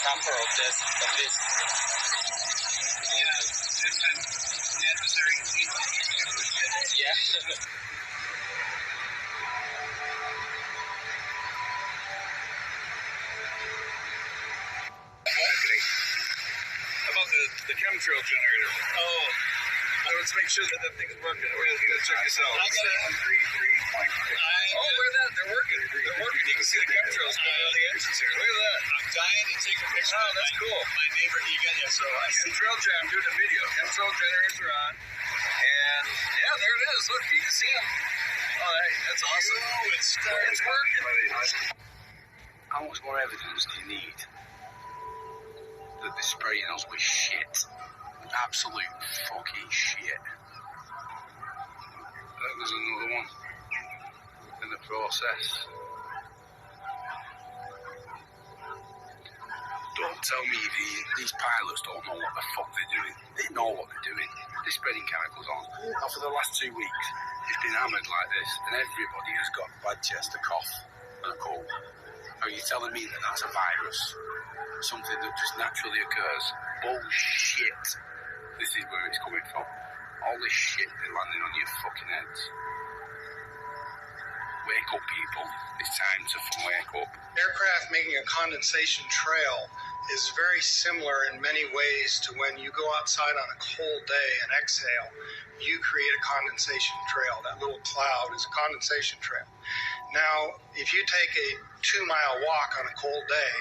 temporal distance of this. Yeah, it's necessary. Yeah. About the chemtrail generator. Oh. Let's make sure that thing's working. We're going to check this out. I got it. 3.6. Oh, look at that. They're working. They're working. You can see the chemtrails going on the entrance here. Look at that. I'm dying to take a picture. Oh, that's cool. My neighbor, you got it. So I see. Chemtrail jam, doing a video. Chemtrail generators are on. And yeah, there it is. Look, you can see them. Oh, that's awesome. Oh, It's working. How much more evidence do you need that they're spraying us with shit? Absolute fucking shit. There's another one in the process. Don't tell me these pilots don't know what the fuck they're doing. They know what they're doing. They're spreading chemicals on. Now for the last 2 weeks, it's been hammered like this, and everybody has got bad chest, a cough, and a cold. Are you telling me that that's a virus? Something that just naturally occurs? Bullshit. This is where it's coming from. All this shit is landing on your fucking heads. Wake up, people. It's time to wake up. Aircraft making a condensation trail is very similar in many ways to when you go outside on a cold day and exhale, you create a condensation trail. That little cloud is a condensation trail. Now, if you take a 2-mile walk on a cold day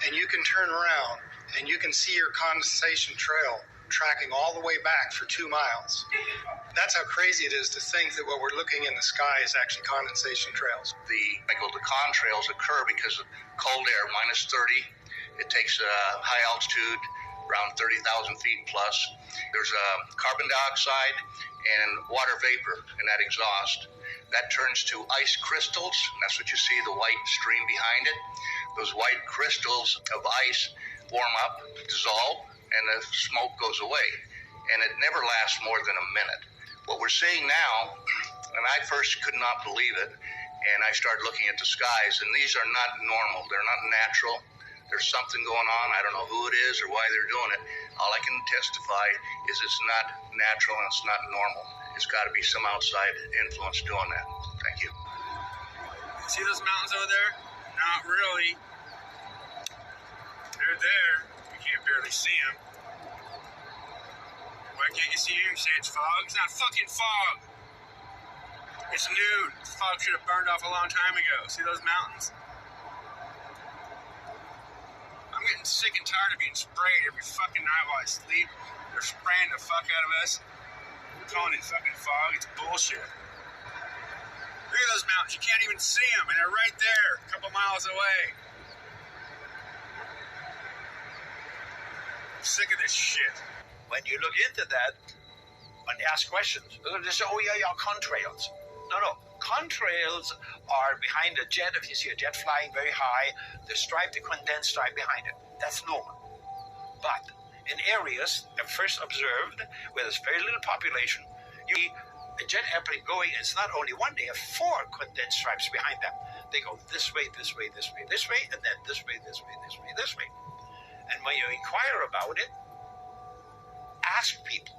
and you can turn around and you can see your condensation trail tracking all the way back for 2 miles. That's how crazy it is to think that what we're looking in the sky is actually condensation trails. The contrails occur because of cold air, minus 30. It takes high altitude, around 30,000 feet plus. There's carbon dioxide and water vapor in that exhaust. That turns to ice crystals. That's what you see, the white stream behind it. Those white crystals of ice warm up, dissolve, and the smoke goes away. And it never lasts more than a minute. What we're seeing now, and I first could not believe it, and I started looking at the skies, and these are not normal. They're not natural. There's something going on. I don't know who it is or why they're doing it. All I can testify is it's not natural and it's not normal. It's got to be some outside influence doing that. Thank you. See those mountains over there? Not really. They're there. You can't barely see them. Why can't you see them? You say it's fog? It's not fucking fog. It's noon. The fog should have burned off a long time ago. See those mountains? I'm getting sick and tired of being sprayed every fucking night while I sleep. They're spraying the fuck out of us. We're calling it fucking fog. It's bullshit. Look at those mountains. You can't even see them, and they're right there, a couple miles away. I'm sick of this shit. When you look into that and ask questions, they say, oh yeah, contrails. No. Contrails are behind a jet. If you see a jet flying very high, the stripe, the condensed stripe behind it. That's normal. But in areas that first observed where there's very little population, you see a jet airplane going, it's not only one, they have 4 condensed stripes behind them. They go this way, this way, this way, this way, and then this way, this way, this way, this way. And when you inquire about it, ask people,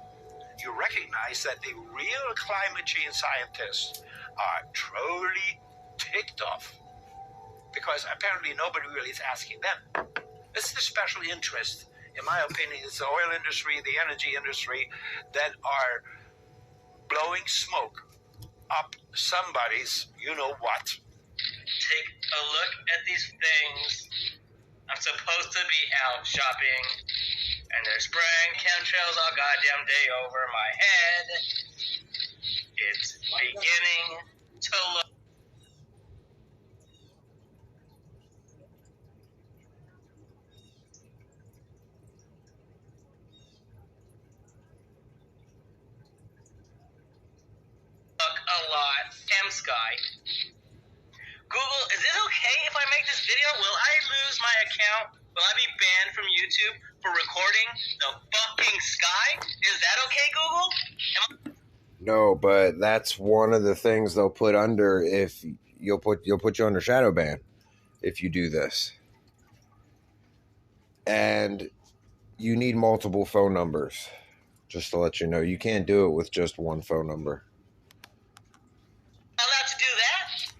you recognize that the real climate change scientists are truly ticked off because apparently nobody really is asking them. It's the special interest, in my opinion, it's the oil industry, the energy industry that are blowing smoke up somebody's you-know-what. Take a look at these things. I'm supposed to be out shopping, and they're spraying chemtrails all goddamn day over my head. It's beginning to look. A lot. M-Sky. Google, is it okay if I make this video? Will I lose my account? Will I be banned from YouTube for recording the fucking sky? Is that okay, Google? No, but that's one of the things they'll put under if you'll put you under shadow ban if you do this. And you need multiple phone numbers. Just to let you know, you can't do it with just one phone number. Allowed to do that?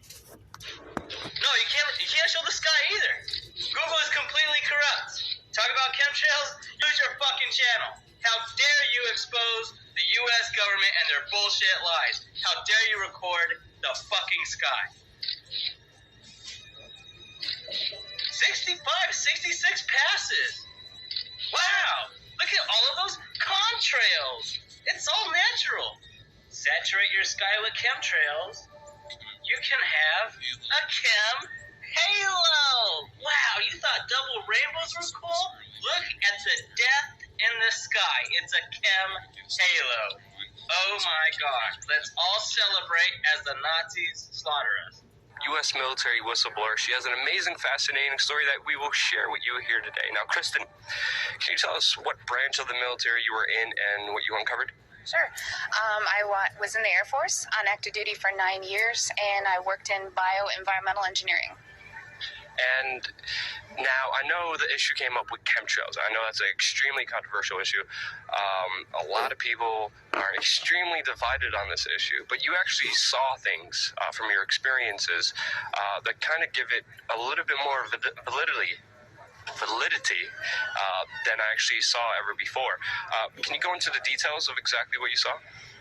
No, you can't show the sky either. Google is completely corrupt. Talk about chemtrails? Use your fucking channel. How dare you expose the U.S. government and their bullshit lies? How dare you record the fucking sky? 65, 66 passes. Wow! Look at all of those contrails. It's all natural. Saturate your sky with chemtrails. You can have a chem halo. Wow, you thought double rainbows were cool? Look at the death in the sky. It's a chem halo. Oh my gosh. Let's all celebrate as the Nazis slaughter us. U.S. military whistleblower. She has an amazing, fascinating story that we will share with you here today. Now, Kristen, can you tell us what branch of the military you were in and what you uncovered? Sure. I was in the Air Force on active duty for 9 years, and I worked in bioenvironmental engineering. And now I know the issue came up with chemtrails. I know that's an extremely controversial issue. A lot of people are extremely divided on this issue, but you actually saw things from your experiences that kind of give it a little bit more validity than I actually saw ever before. Can you go into the details of exactly what you saw?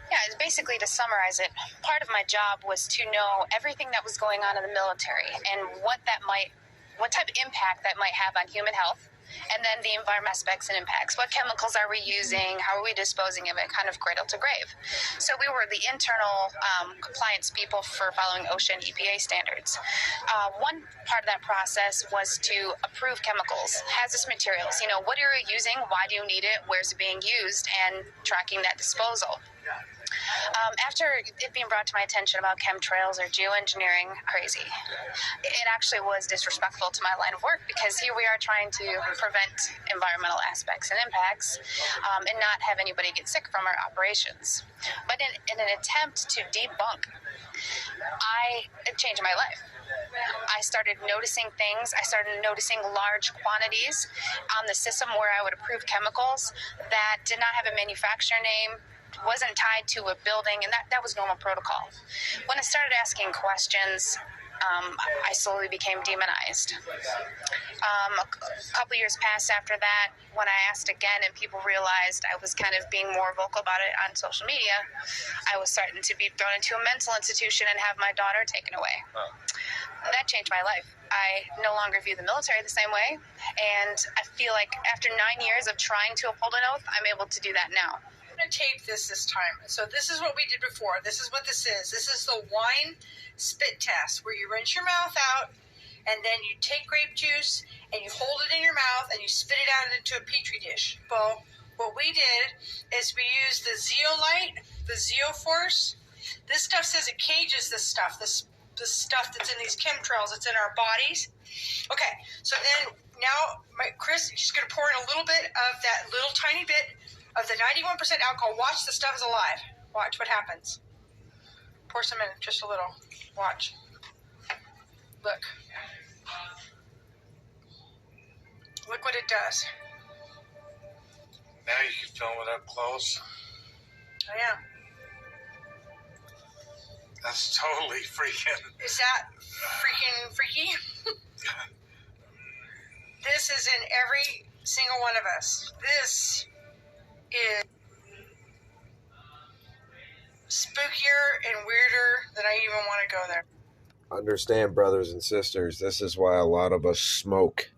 Yeah, it's basically, to summarize it, part of my job was to know everything that was going on in the military and what type of impact that might have on human health, and then the environmental aspects and impacts. What chemicals are we using? How are we disposing of it? Kind of cradle to grave. So we were the internal compliance people for following OSHA and EPA standards. One part of that process was to approve chemicals, hazardous materials. You know, what are you using? Why do you need it? Where's it being used? And tracking that disposal. After it being brought to my attention about chemtrails or geoengineering, crazy. It actually was disrespectful to my line of work, because here we are trying to prevent environmental aspects and impacts and not have anybody get sick from our operations. But in an attempt to debunk, it changed my life. I started noticing things. I started noticing large quantities on the system where I would approve chemicals that did not have a manufacturer name, wasn't tied to a building, and that was normal protocol. When I started asking questions, I slowly became demonized. A couple years passed after that, when I asked again and people realized I was kind of being more vocal about it on social media, I was starting to be thrown into a mental institution and have my daughter taken away. Oh. That changed my life. I no longer view the military the same way, and I feel like after 9 years of trying to uphold an oath, I'm able to do that now. To tape this time. So this is what we did before. This is what this is. This is the wine spit test, where you rinse your mouth out and then you take grape juice and you hold it in your mouth and you spit it out into a petri dish. Well, what we did is we used the zeolite, the zeoforce. This stuff says it cages this stuff, this stuff that's in these chemtrails, it's in our bodies. Okay, so then now Chris is just going to pour in a little bit of that little tiny bit of the 91% alcohol. Watch, the stuff is alive. Watch what happens. Pour some in, just a little. Watch. Look. Look what it does. Now you can film it up close. Oh, yeah. That's totally freaking. Is that freaking freaky? This is in every single one of us. This is spookier and weirder than I even want to go there. Understand, brothers and sisters, this is why a lot of us smoke.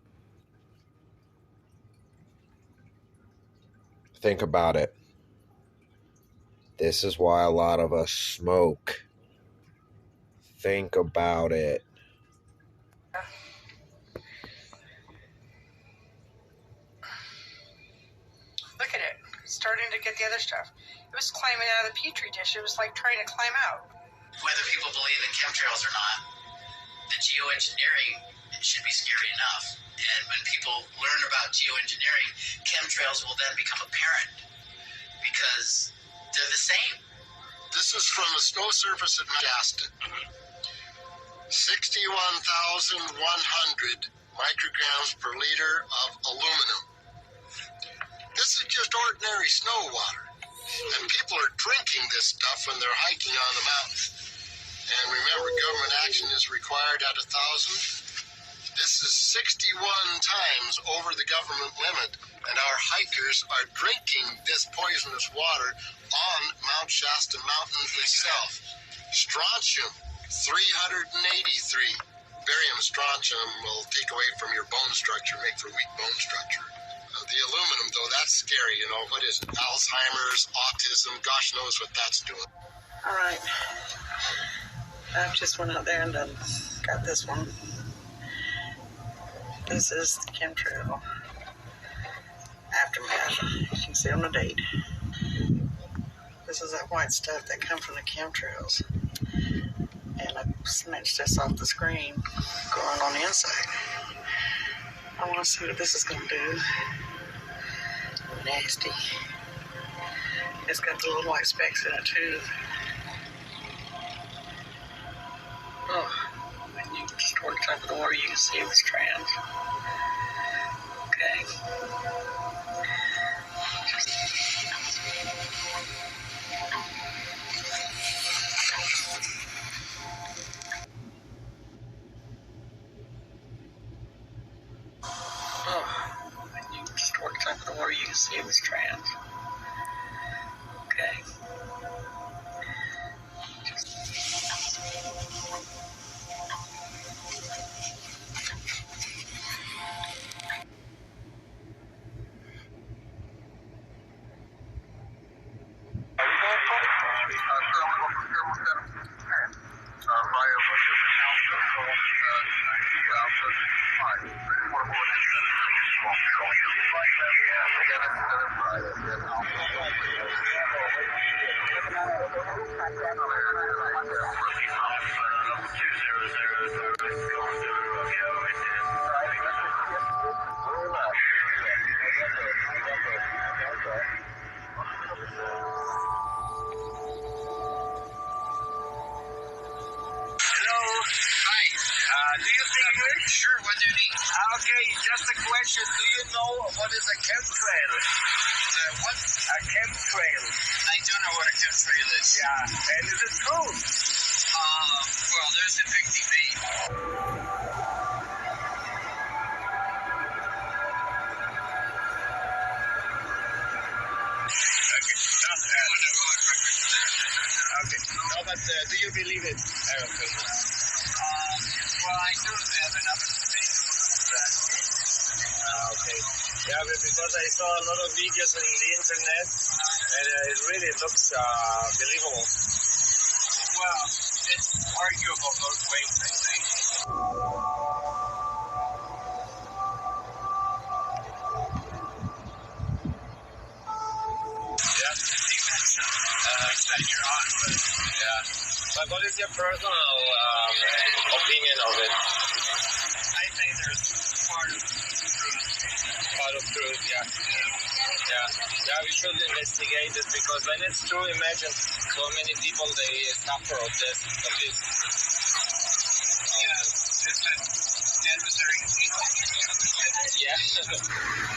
Think about it. This is why a lot of us smoke. Think about it. Look at it. It's starting to get the other stuff. It was climbing out of the petri dish. It was like trying to climb out. Whether people believe in chemtrails or not, the geoengineering should be scary enough. And when people learn about geoengineering, chemtrails will then become apparent because they're the same. This is from the snow surface at Gaston. 61,100 micrograms per liter of aluminum. This is just ordinary snow water. And people are drinking this stuff when they're hiking on the mountain. And remember, government action is required at 1,000. This is 61 times over the government limit, and our hikers are drinking this poisonous water on Mount Shasta Mountain itself. Strontium, 383. Barium strontium will take away from your bone structure, make for weak bone structure. The aluminum, though, that's scary, you know. What is it? Alzheimer's, autism, gosh knows what that's doing. All right. I just went out there and got this one. This is the chemtrail aftermath. You can see on the date. This is that white stuff that comes from the chemtrails. And I snatched this off the screen going on the inside. I want to see what this is going to do. Nasty. It's got the little white specks in it too. Oh, when you just work top of the water, you can see the strands. Okay. Oh, when you just work top of the water, you can see the strands. Okay. Do you speak English? Sure, what do you need? Okay, just a question. Do you know what is a chemtrail? What? A chemtrail. I don't know what a chemtrail is. Yeah, and is it true? Well, there's a big debate. Okay. No, but do you believe it? Okay. Well, I don't have enough information on that. Okay. Yeah, but because I saw a lot of videos on the internet, and it really looks believable. Well, it's arguable both ways, I think. Yeah. That you're on, but Yeah. But what is your personal opinion of it? I think there's part of truth. Part of truth, yeah. Yeah, we should investigate it because when it's true, imagine so many people they suffer of this. Yeah, it's an adversary. Yeah.